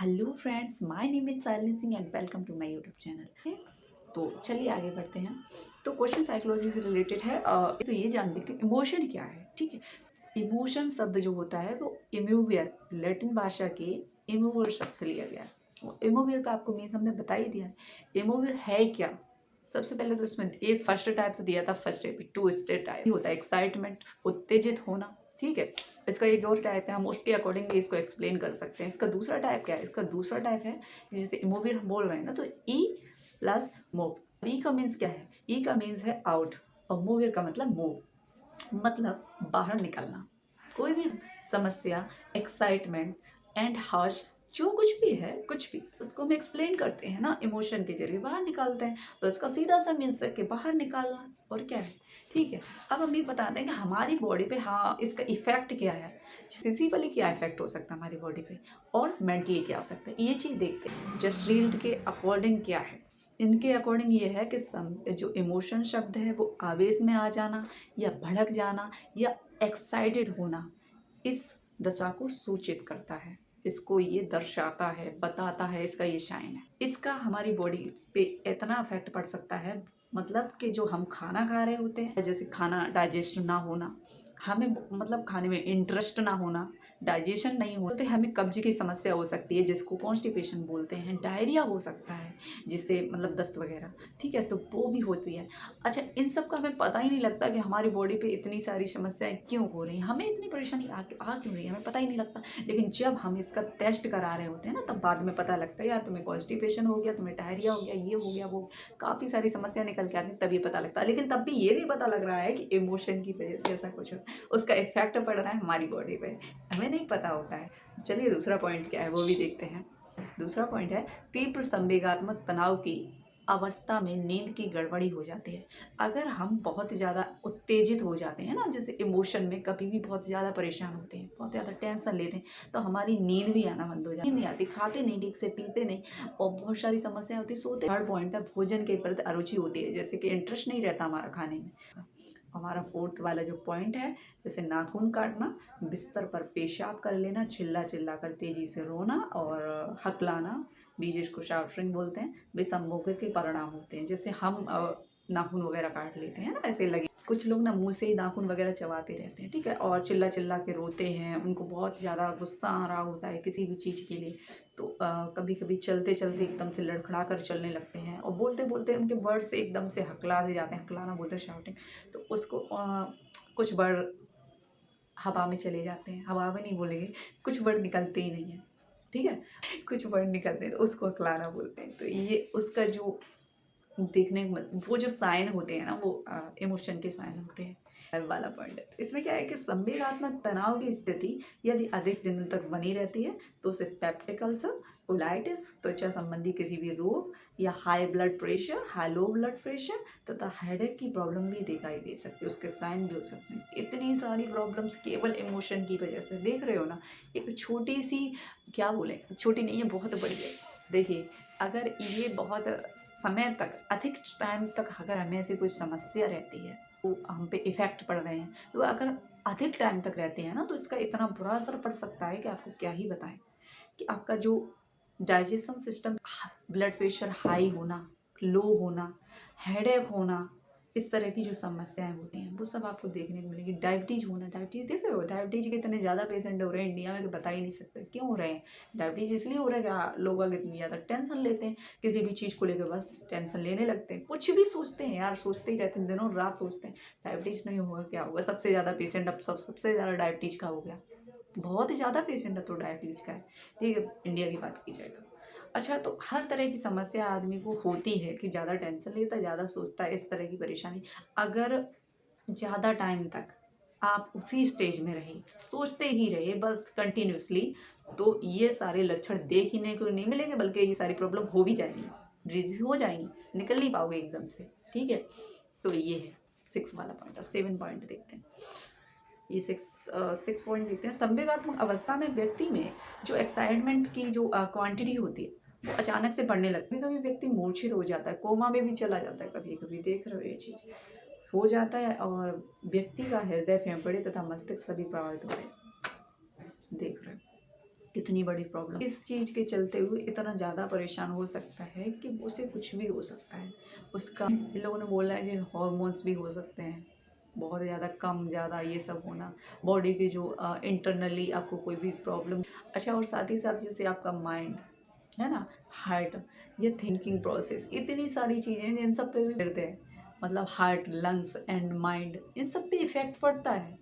Hello friends, my name is Sailin Singh and welcome to my YouTube channel. तो चलिए आगे बढ़ते हैं। तो क्वेश्चन साइकोलॉजी से रिलेटेड है। तो ये जानते हैं कि इमोशन क्या है। ठीक है, इमोशन शब्द जो होता है वो इमोवियर, लैटिन भाषा के इमोवियर शब्द से लिया गया है। इमोवियर का आपको मीन्स हमने बता ही दिया है। इमोवियर है क्या? सबसे पहले तो इसमें एक फर्स्ट टाइप तो दिया था। First type two state type होता है, एक्साइटमेंट, उत्तेजित होना। ठीक है, इसका एक और टाइप है, हम उसके अकॉर्डिंगली इसको एक्सप्लेन कर सकते हैं। इसका दूसरा टाइप क्या है? इसका दूसरा टाइप है जैसे इमोवियर हम बोल रहे हैं ना, तो ई प्लस मूव। ई का मीन्स क्या है? ई का मीन्स है आउट और मूवियर का मतलब मूव, मतलब बाहर निकलना। कोई भी समस्या, एक्साइटमेंट एंड हर्ष, जो कुछ भी है, कुछ भी उसको हम एक्सप्लेन करते हैं ना, इमोशन के जरिए बाहर निकालते हैं। तो इसका सीधा सा मीन्स है कि बाहर निकालना। और क्या है? ठीक है, अब हम ये बताते हैं कि हमारी बॉडी पे हाँ इसका इफेक्ट क्या है। फिजिकली क्या इफेक्ट हो सकता है हमारी बॉडी पे, और मेंटली क्या हो सकता है, ये चीज़ देखते हैं। जस्ट रील्ड के अकॉर्डिंग क्या है, इनके अकॉर्डिंग ये है कि जो इमोशन शब्द है वो आवेश में आ जाना या भड़क जाना या एक्साइटेड होना, इस दशा को सूचित करता है। इसको ये दर्शाता है, बताता है, इसका ये शाइन है। इसका हमारी बॉडी पे इतना इफेक्ट पड़ सकता है, मतलब कि जो हम खाना खा रहे होते हैं, जैसे खाना डाइजेस्ट ना होना, हमें मतलब खाने में इंटरेस्ट ना होना, डाइजेशन नहीं होते, हमें कब्ज की समस्या हो सकती है जिसको कॉन्स्टिपेशन बोलते हैं, डायरिया हो सकता है जिससे मतलब दस्त वगैरह। ठीक है, तो वो भी होती है। अच्छा, इन सब का हमें पता ही नहीं लगता कि हमारी बॉडी पे इतनी सारी समस्याएं क्यों हो रही हैं, हमें इतनी परेशानी आ क्यों रही है, हमें पता ही नहीं लगता। लेकिन जब हम इसका टेस्ट करा रहे होते हैं ना, तब बाद में पता लगता है यार तुम्हें कॉन्स्टिपेशन हो गया, तुम्हें डायरिया हो गया, ये हो गया, वो काफ़ी सारी समस्या निकल के आती है, तभी पता लगता है। लेकिन तब भी ये नहीं पता लग रहा है कि इमोशन की वजह से ऐसा कुछ उसका इफेक्ट पड़ रहा है हमारी बॉडी पे, हमें नहीं पता होता है। चलिए दूसरा पॉइंट क्या है वो भी देखते हैं। दूसरा पॉइंट है तीव्र संवेगात्मक तनाव की अवस्था में नींद की गड़बड़ी हो जाती है। अगर हम बहुत ज़्यादा उत्तेजित हो जाते हैं ना, जैसे इमोशन में कभी भी बहुत ज़्यादा परेशान होते हैं, बहुत ज़्यादा टेंशन लेते हैं, तो हमारी नींद भी आना बंद हो जाती है। नींद नहीं आती, खाते नहीं ठीक से, पीते नहीं और बहुत सारी समस्याएं होती, सोते। थर्ड पॉइंट है भोजन के प्रति अरुचि होती है, जैसे कि इंटरेस्ट नहीं रहता हमारा खाने में। हमारा फोर्थ वाला जो पॉइंट है, जैसे नाखून काटना, बिस्तर पर पेशाब कर लेना, चिल्ला चिल्ला कर तेजी से रोना और हकलाना, बीज इसको शार्टरिंग बोलते हैं, वे संभोग के परिणाम होते हैं। जैसे हम नाखून वगैरह काट लेते हैं ना, ऐसे लगे। कुछ लोग ना मुंह से ही नाखून वगैरह चबाते रहते हैं, ठीक है, और चिल्ला चिल्ला के रोते हैं, उनको बहुत ज़्यादा गुस्सा आ रहा होता है किसी भी चीज़ के लिए। तो कभी कभी चलते चलते एकदम से लड़खड़ा कर चलने लगते हैं और बोलते बोलते उनके वर्ड्स एकदम से हकला से जाते हैं, हकलाना बोलते हैं शाउटिंग। तो उसको कुछ वर्ड हवा में चले जाते हैं, हवा में नहीं बोलेंगे, कुछ वर्ड निकलते ही नहीं है। ठीक है, कुछ वर्ड निकलते हैं तो उसको हकलाना बोलते हैं। तो ये उसका जो देखने को वो जो साइन होते हैं ना, वो इमोशन के साइन होते हैं। वाला पॉइंट है, तो इसमें क्या है कि संवेगात्मक तनाव की स्थिति यदि अधिक दिनों तक बनी रहती है तो उसे पेप्टिक अल्सर, कोलाइटिस, त्वचा संबंधी किसी भी रोग या high blood pressure, high low blood pressure तथा हेडेक की प्रॉब्लम भी दिखाई दे सकती है, उसके साइन भी हो सकते हैं। इतनी सारी प्रॉब्लम्स केवल इमोशन की वजह से, देख रहे हो ना। एक छोटी सी, क्या बोले, छोटी नहीं है, बहुत बड़ी है। देखिए, अगर ये बहुत समय तक, अधिक टाइम तक अगर हमें ऐसी कोई समस्या रहती है, वो हम पे इफ़ेक्ट पड़ रहे हैं, तो अगर अधिक टाइम तक रहते हैं ना, तो इसका इतना बुरा असर पड़ सकता है कि आपको क्या ही बताएं। कि आपका जो digestion system, blood pressure high होना, लो होना, हेडेक होना, इस तरह की जो समस्याएं होती हैं वो सब आपको देखने को मिलेगी। डायबिटीज़ होना, डायबिटीज़ देख रहे हो, डायबिटीज़ के इतने ज़्यादा पेशेंट हो रहे हैं इंडिया में कि बता ही नहीं सकते क्यों हो रहे हैं। डायबिटीज़ इसलिए हो रहा है कि लोग अगर इतनी ज़्यादा टेंशन लेते हैं, किसी भी चीज़ को लेकर बस टेंशन लेने लगते हैं, कुछ भी सोचते हैं यार, सोचते ही रहते हैं, दिनों रात सोचते हैं। डायबिटीज़ नहीं होगा क्या होगा? सबसे ज़्यादा पेशेंट अब सबसे ज़्यादा डायबिटीज़ का हो गया, बहुत ही ज़्यादा पेशेंट अब तो डायबिटीज़ का है। ठीक है, इंडिया की बात की जाए तो। अच्छा, तो हर तरह की समस्या आदमी को होती है कि ज़्यादा टेंशन लेता है, ज़्यादा सोचता है, इस तरह की परेशानी। अगर ज़्यादा टाइम तक आप उसी स्टेज में रहे, सोचते ही रहे बस कंटिन्यूसली, तो ये सारे लक्षण देखने को नहीं मिलेंगे, बल्कि ये सारी प्रॉब्लम हो भी जाएगी, डिजीज हो जाएंगी, निकल नहीं पाओगे एकदम से। ठीक है, तो ये है सिक्स वाला पॉइंट। और सेवन पॉइंट देखते हैं। ये सिक्स पॉइंट देखते हैं। संवेगात्मक अवस्था में व्यक्ति में जो एक्साइटमेंट की जो क्वांटिटी होती है वो अचानक से बढ़ने लगती है। कभी कभी व्यक्ति मूर्छित हो जाता है, कोमा में भी चला जाता है, कभी कभी देख रहे हो ये चीज़ हो जाता है, और व्यक्ति का हृदय, फेफड़े तथा मस्तिष्क सभी प्रभावित होते हैं, देख रहे हो। कितनी बड़ी प्रॉब्लम इस चीज़ के चलते हुए इतना ज़्यादा परेशान हो सकता है कि उसे कुछ भी हो सकता है। उसका इन लोगों ने बोला है कि हॉर्मोन्स भी हो सकते हैं, बहुत ज़्यादा कम ज़्यादा ये सब होना, बॉडी के जो इंटरनली आपको कोई भी प्रॉब्लम। अच्छा, और साथ ही साथ जैसे आपका माइंड है ना, हार्ट, ये थिंकिंग प्रोसेस, इतनी सारी चीज़ें जिन सब पे भी गिरते हैं, मतलब हार्ट, लंग्स एंड माइंड, इन सब पे इफ़ेक्ट पड़ता है।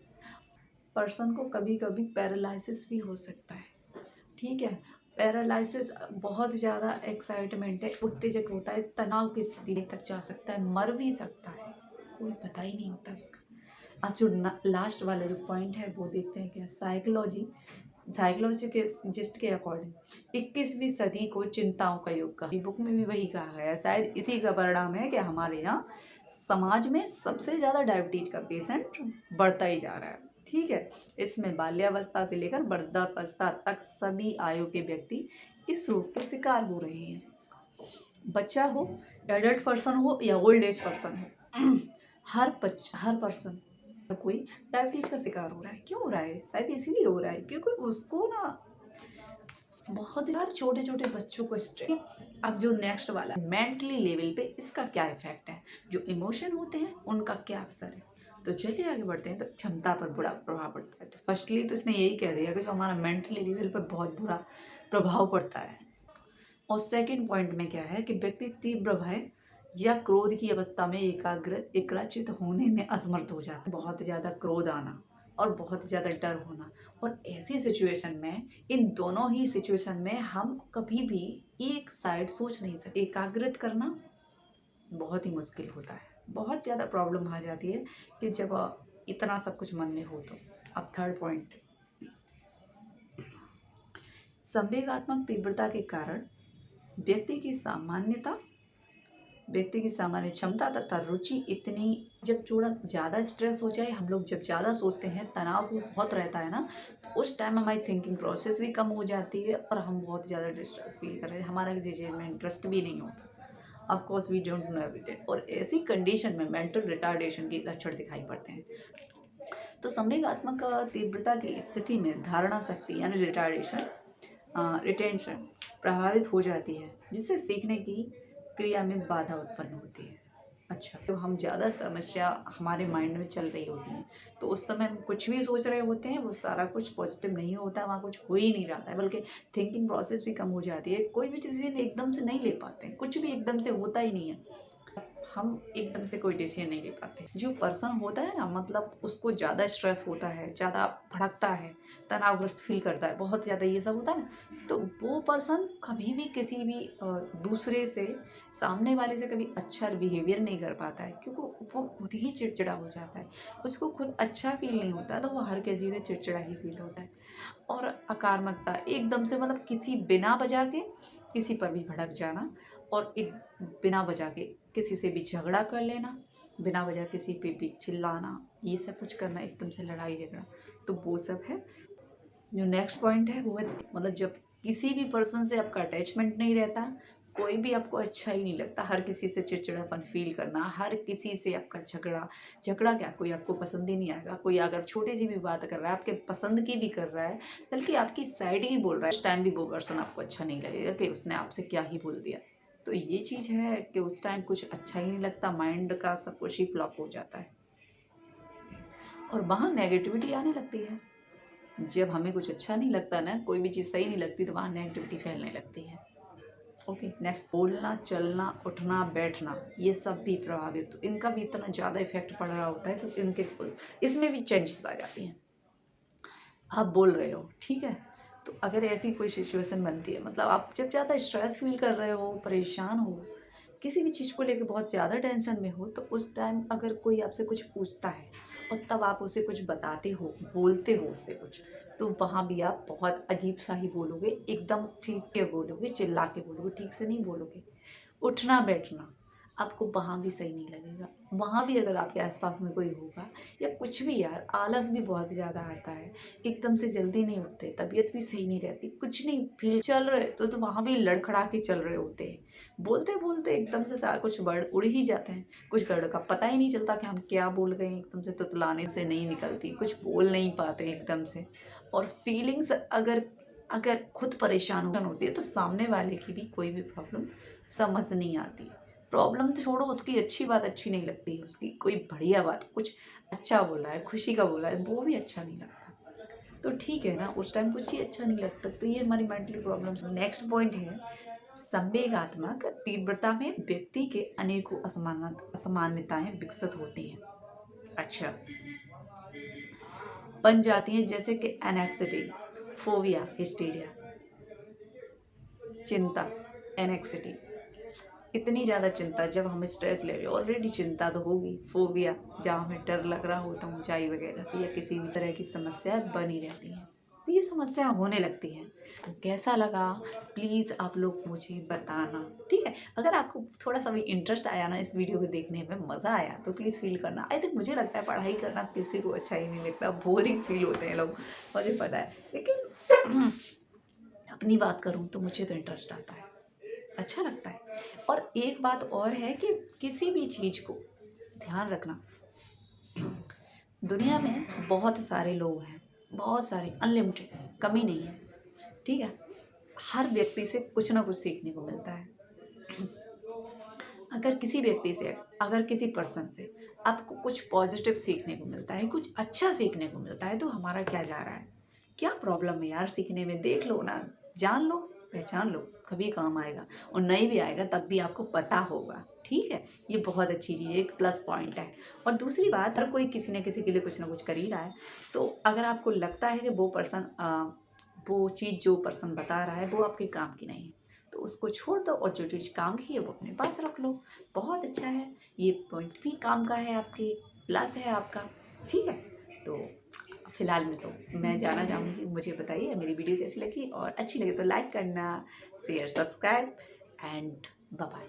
पर्सन को कभी कभी पैरालिसिस भी हो सकता है, ठीक है। पैरालिसिस बहुत ज़्यादा एक्साइटमेंट है, उत्तेजक होता है, तनाव की स्थिति तक जा सकता है, मर भी सकता है, कोई पता ही नहीं होता उसका। अब जो लास्ट वाला जो पॉइंट है वो देखते हैं, क्या साइकोलॉजी के जिस्ट के अकॉर्डिंग 21वीं सदी को चिंताओं का युग का, बुक में भी वही कहा गया है। शायद इसी का परिणाम है कि हमारे यहाँ समाज में सबसे ज़्यादा डायबिटीज का पेशेंट बढ़ता ही जा रहा है, ठीक है। इसमें बाल्यावस्था से लेकर वृद्धावस्था तक सभी आयु के व्यक्ति इस रोग के शिकार हो रहे हैं। बच्चा हो, एडल्ट पर्सन हो या ओल्ड एज पर्सन हो, हर पर्सन, हर कोई डायबिटीज का शिकार हो रहा है। क्यों हो रहा है? शायद इसीलिए हो रहा है क्योंकि उसको ना बहुत यार छोटे छोटे बच्चों को स्ट्रेस। अब जो नेक्स्ट वाला मेंटली लेवल पे इसका क्या इफेक्ट है, जो इमोशन होते हैं उनका क्या असर है। तो चलिए आगे बढ़ते हैं। तो क्षमता पर बुरा प्रभाव पड़ता है, तो फर्स्टली तो इसने यही कह दिया कि जो हमारा मेंटली लेवल पर बहुत बुरा प्रभाव पड़ता है। और सेकंड पॉइंट में क्या है कि व्यक्ति तीव्र भय या क्रोध की अवस्था में एकाग्रचित होने में असमर्थ हो जाता है। बहुत ज़्यादा क्रोध आना और बहुत ज़्यादा डर होना, और ऐसी सिचुएशन में, इन दोनों ही सिचुएशन में हम कभी भी एक साइड सोच नहीं सकते। एकाग्रत करना बहुत ही मुश्किल होता है, बहुत ज़्यादा प्रॉब्लम आ जाती है कि जब इतना सब कुछ मन में हो तो। अब थर्ड पॉइंट, संवेगात्मक तीव्रता के कारण व्यक्ति की सामान्य क्षमता तथा रुचि इतनी, जब थोड़ा ज़्यादा स्ट्रेस हो जाए, हम लोग जब ज़्यादा सोचते हैं, तनाव बहुत रहता है ना, तो उस टाइम हमारी थिंकिंग प्रोसेस भी कम हो जाती है और हम बहुत ज़्यादा डिस्ट्रेस फील कर रहे हैं, हमारा किसी चीज़ में इंटरेस्ट भी नहीं होता। Of course we don't know everything, और ऐसी कंडीशन में मेंटल रिटार्डेशन के लक्षण दिखाई पड़ते हैं। तो संवेगात्मक तीव्रता की स्थिति में धारणा शक्ति यानी रिटेंशन प्रभावित हो जाती है, जिससे सीखने की क्रिया में बाधा उत्पन्न होती है। अच्छा, तो हम ज़्यादा समस्या हमारे माइंड में चल रही होती हैं, तो उस समय हम कुछ भी सोच रहे होते हैं, वो सारा कुछ पॉजिटिव नहीं होता, वहाँ कुछ हो ही नहीं रहा है, बल्कि थिंकिंग प्रोसेस भी कम हो जाती है। कोई भी डिसीजन एकदम से नहीं ले पाते हैं, कुछ भी एकदम से होता ही नहीं है, हम एकदम से कोई डिसीजन नहीं ले पाते। जो पर्सन होता है ना, मतलब उसको ज़्यादा स्ट्रेस होता है, ज़्यादा भड़कता है, तनावग्रस्त फील करता है, बहुत ज़्यादा ये सब होता है ना, तो वो पर्सन कभी भी किसी भी दूसरे से, सामने वाले से कभी अच्छा बिहेवियर नहीं कर पाता है, क्योंकि वो खुद ही चिड़चिड़ा हो जाता है, उसको खुद अच्छा फील नहीं होता, तो वो हर किसी से चिड़चिड़ा ही फील होता है। और आक्रामकता, एकदम से मतलब किसी बिना वजह के किसी पर भी भड़क जाना, और एक बिना वजह के किसी से भी झगड़ा कर लेना, बिना वजह किसी पे भी चिल्लाना, ये सब कुछ करना, एकदम से लड़ाई झगड़ा, तो वो सब है। जो नेक्स्ट पॉइंट है वो है, मतलब जब किसी भी पर्सन से आपका अटैचमेंट नहीं रहता, कोई भी आपको अच्छा ही नहीं लगता, हर किसी से चिड़चिड़ापन फील करना, हर किसी से आपका झगड़ा झगड़ा क्या, कोई आपको पसंद ही नहीं आएगा, कोई अगर छोटी सी भी बात कर रहा है, आपके पसंद की भी कर रहा है, बल्कि आपकी साइड ही बोल रहा है, उस टाइम भी वो पर्सन आपको अच्छा नहीं लगेगा कि उसने आपसे क्या ही बोल दिया। तो ये चीज़ है कि उस टाइम कुछ अच्छा ही नहीं लगता, माइंड का सब कुछ ही फ्लॉप हो जाता है, और वहाँ नेगेटिविटी आने लगती है। जब हमें कुछ अच्छा नहीं लगता ना, कोई भी चीज़ सही नहीं लगती, तो वहाँ नेगेटिविटी फैलने लगती है। ओके, नेक्स्ट, बोलना, चलना, उठना, बैठना, ये सब भी प्रभावित, तो इनका भी इतना ज़्यादा इफेक्ट पड़ रहा होता है, तो इनके इसमें भी चेंजेस आ जाती हैं। आप बोल रहे हो, ठीक है, तो अगर ऐसी कोई सिचुएशन बनती है, मतलब आप जब ज़्यादा स्ट्रेस फील कर रहे हो, परेशान हो, किसी भी चीज़ को लेकर बहुत ज़्यादा टेंशन में हो, तो उस टाइम अगर कोई आपसे कुछ पूछता है और तब आप उसे कुछ बताते हो, बोलते हो उससे कुछ, तो वहाँ भी आप बहुत अजीब सा ही बोलोगे, एकदम चीख के बोलोगे, चिल्ला के बोलोगे, ठीक से नहीं बोलोगे। उठना बैठना, आपको वहाँ भी सही नहीं लगेगा, वहाँ भी अगर आपके आसपास में कोई होगा या कुछ भी, यार आलस भी बहुत ज़्यादा आता है, एकदम से जल्दी नहीं उठते, तबीयत भी सही नहीं रहती, कुछ नहीं फील चल रहे, तो वहाँ भी लड़खड़ा के चल रहे होते हैं, बोलते बोलते एकदम से सारा कुछ वर्ड उड़ ही जाते हैं, कुछ वर्ड का पता ही नहीं चलता कि हम क्या बोल गए, एकदम से तुतलाने से नहीं निकलती, कुछ बोल नहीं पाते एकदम से। और फीलिंग्स अगर अगर खुद परेशान होती है तो सामने वाले की भी कोई भी प्रॉब्लम समझ नहीं आती। प्रॉब्लम छोड़ो, उसकी अच्छी बात अच्छी नहीं लगती है, उसकी कोई बढ़िया बात कुछ अच्छा बोला है, खुशी का बोला है, वो भी अच्छा नहीं लगता। तो ठीक है ना, उस टाइम कुछ ही अच्छा नहीं लगता, तो ये हमारी मेंटली प्रॉब्लम्स। नेक्स्ट पॉइंट है संवेगात्मक तीव्रता में व्यक्ति के अनेकों असामान्यताएं विकसित होती हैं। अच्छा, बन जाती हैं, जैसे कि एनेक्सिटी, फोबिया, हिस्टीरिया, चिंता, एनेक्सिटी, इतनी ज़्यादा चिंता जब हम स्ट्रेस ले रहे हो, ऑलरेडी चिंता तो होगी। फोबिया, जहाँ हमें डर लग रहा होता है ऊंचाई वगैरह से या किसी भी तरह की समस्या बनी रहती है, तो ये समस्या होने लगती है। तो कैसा लगा प्लीज़ आप लोग मुझे बताना, ठीक है। अगर आपको थोड़ा सा भी इंटरेस्ट आया ना इस वीडियो को देखने में, मज़ा आया, तो प्लीज़ फील करना। आई थिंक मुझे लगता है पढ़ाई करना किसी को अच्छा ही नहीं लगता, बोरिंग फील होते हैं लोग, मुझे पता है, लेकिन अपनी बात करूँ तो मुझे तो इंटरेस्ट आता है, अच्छा लगता है। और एक बात और है कि किसी भी चीज़ को ध्यान रखना, दुनिया में बहुत सारे लोग हैं, बहुत सारे, अनलिमिटेड, कमी नहीं है, ठीक है। हर व्यक्ति से कुछ ना कुछ सीखने को मिलता है। अगर किसी व्यक्ति से, अगर किसी पर्सन से आपको कुछ पॉजिटिव सीखने को मिलता है, कुछ अच्छा सीखने को मिलता है, तो हमारा क्या जा रहा है, क्या प्रॉब्लम है यार सीखने में, देख लो ना, जान लो, पहचान लो, कभी काम आएगा। और नहीं भी आएगा तब भी आपको पता होगा, ठीक है। ये बहुत अच्छी चीज़ है, एक प्लस पॉइंट है। और दूसरी बात, हर कोई किसी न किसी के लिए कुछ ना कुछ कर ही रहा है, तो अगर आपको लगता है कि वो पर्सन, वो चीज़ जो पर्सन बता रहा है वो आपके काम की नहीं है, तो उसको छोड़ दो और जो चीज़ काम की है वो अपने पास रख लो। बहुत अच्छा है, ये पॉइंट भी काम का है, आपके प्लस है आपका, ठीक है। तो फिलहाल में तो मैं जाना चाहूँगी, मुझे बताइए मेरी वीडियो कैसी लगी, और अच्छी लगे तो लाइक करना, share, subscribe, and bye bye.